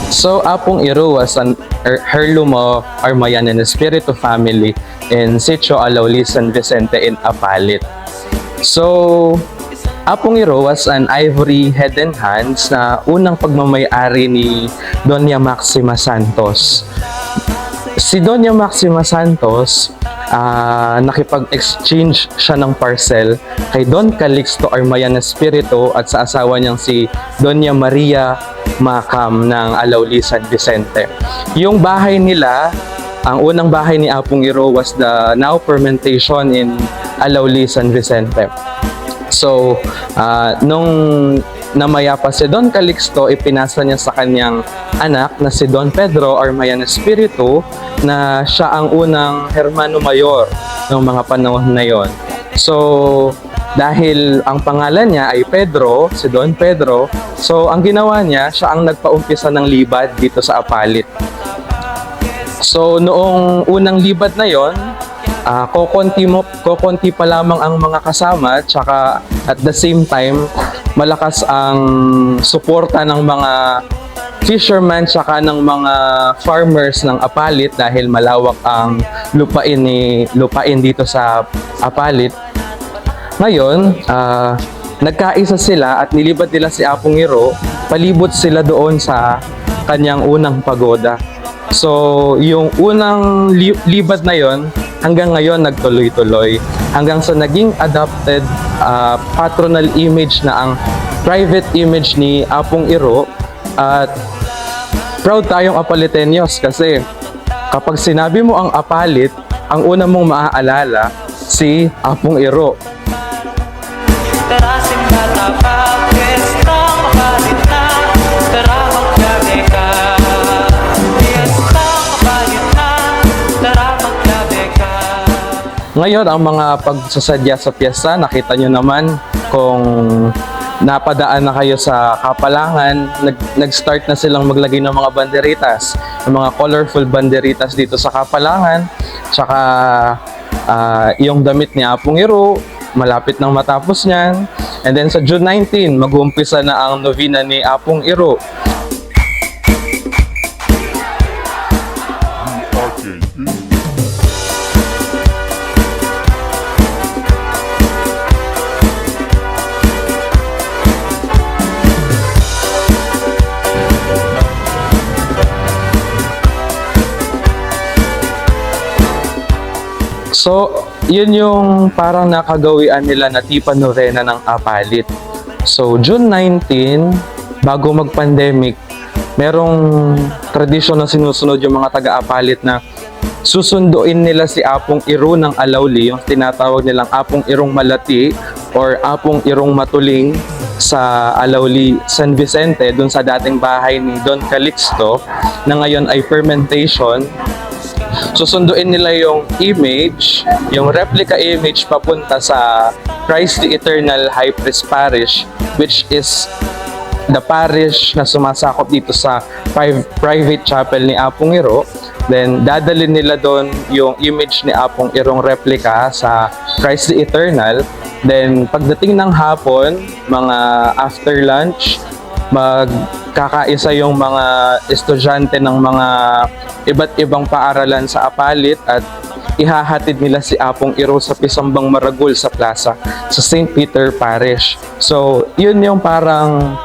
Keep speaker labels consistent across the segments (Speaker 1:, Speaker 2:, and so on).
Speaker 1: So, Apong Iro was an heirloom of Armayan and Espiritu family in Sitio Alauli, San Vicente in Apalit. So, Apong Iro was an ivory head and hands na unang pagmamay-ari ni Doña Maxima Santos. Si Doña Maxima Santos, nakipag-exchange siya ng parcel kay Don Calixto Armayan Espiritu at sa asawa niyang si Doña Maria Macam ng Alauli, San Vicente. Yung bahay nila, ang unang bahay ni Apong Iro was the now fermentation in Alauli, San Vicente. So, nung namaya pa si Don Calixto, ipinasa niya sa kanyang anak na si Don Pedro Armayan Espiritu na siya ang unang Hermano Mayor ng mga panahon na yon. So, dahil ang pangalan niya ay Pedro, si Don Pedro, so ang ginawa niya, siya ang nagpaumpisa ng libad dito sa Apalit. So, noong unang libad na yon, kokonti pa lamang ang mga kasama, tsaka at the same time malakas ang suporta ng mga fishermen tsaka ng mga farmers ng Apalit dahil malawak ang lupain dito sa Apalit. Ngayon, nagkaisa sila at nilibad nila si Apong Iro, palibot sila doon sa kanyang unang pagoda. So, yung unang libad na yon hanggang ngayon nagtuloy-tuloy hanggang sa naging adopted patronal image na ang private image ni Apong Iro. At proud tayong Apaliteños kasi kapag sinabi mo ang Apalit, ang una mong maaalala si Apong Iro. Ngayon, ang mga pagsasadya sa piyesta, nakita nyo naman kung napadaan na kayo sa Kapalangan, nag-start na silang maglagay ng mga banderitas, ng mga colorful banderitas dito sa Kapalangan. Tsaka yung damit ni Apong Iro, malapit nang matapos niyan. And then sa June 19, mag-uumpisa na ang novena ni Apong Iro. So, yun yung parang nakagawian nila na tipa novena ng Apalit. So, June 19, bago mag-pandemic, merong tradisyon na sinusunod yung mga taga-Apalit na susunduin nila si Apong Iro ng Alauli, yung tinatawag nilang Apong Irong Malati or Apong Irong Matuling sa Alauli, San Vicente, dun sa dating bahay ni Don Calixto, na ngayon ay fermentation. Susunduin nila yung image, yung replica image papunta sa Christ the Eternal High Priest Parish, which is the parish na sumasakop dito sa private chapel ni Apong Iro. Then dadalhin nila doon yung image ni Apong Irong replica sa Christ the Eternal. Then pagdating ng hapon, mga after lunch, magkakaisa yung mga estudyante ng mga iba't ibang paaralan sa Apalit at ihahatid nila si Apong Iro sa Pisambang Maragul sa plaza sa St. Peter Parish. So, yun yung parang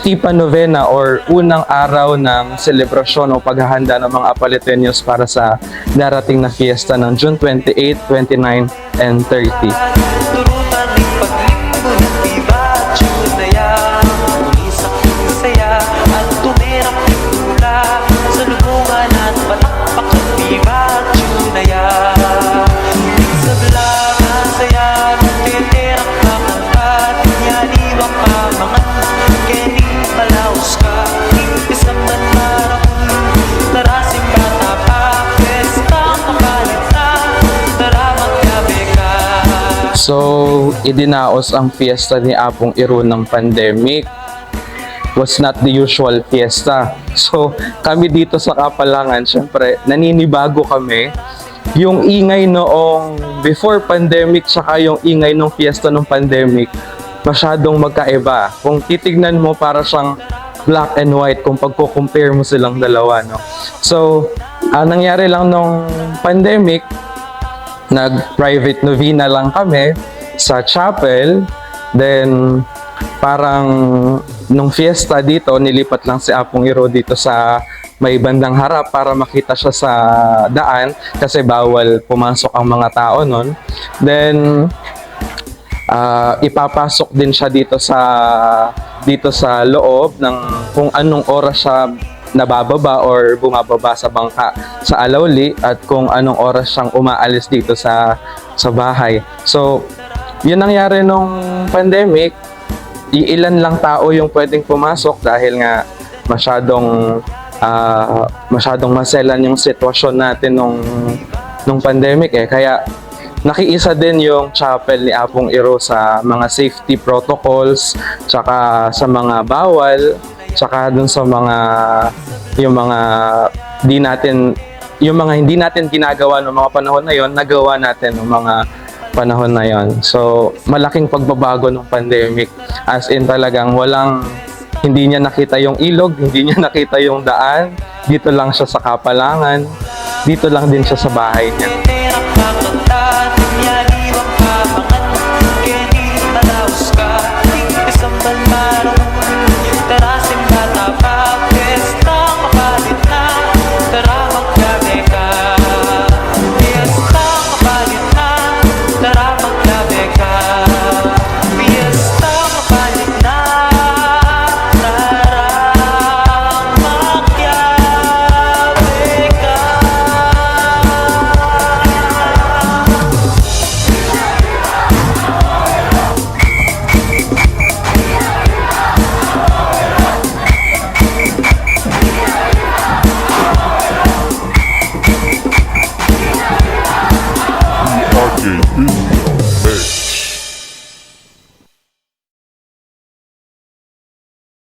Speaker 1: tipa novena or unang araw ng selebrasyon o paghahanda ng mga Apaliteños para sa darating na fiesta ng June 28, 29, and 30. So, idinaos ang fiesta ni Apong Iro ng pandemic. Was not the usual fiesta. So, kami dito sa Kapalangan, syempre, naninibago kami. Yung ingay noong before pandemic, tsaka yung ingay ng fiesta ng pandemic, masyadong magkaiba. Kung titignan mo, para siyang black and white kung pagko-compare mo silang dalawa, no? So, nangyari lang nung pandemic, nag-private novena lang kami sa chapel. Then, parang nung fiesta dito, nilipat lang si Apong Iro dito sa may bandang harap para makita siya sa daan kasi bawal pumasok ang mga tao nun. Then, ipapasok din siya dito sa loob ng kung anong oras siya nabababa or bumababa sa bangka sa Alauli at kung anong oras siyang umaalis dito sa bahay. So, yun nangyari nung pandemic. Iilan lang tao yung pwedeng pumasok dahil nga masyadong maselan yung sitwasyon natin nung pandemic eh. Kaya nakiisa din yung chapel ni Apong Iro sa mga safety protocols, tsaka sa mga bawal, tsaka dun sa yung mga hindi natin ginagawa noong mga panahon na yon, nagawa natin noong mga panahon na yon. So, malaking pagbabago ng pandemic. As in talagang hindi niya nakita yung ilog, hindi niya nakita yung daan. Dito lang siya sa Kapalangan. Dito lang din siya sa bahay niya.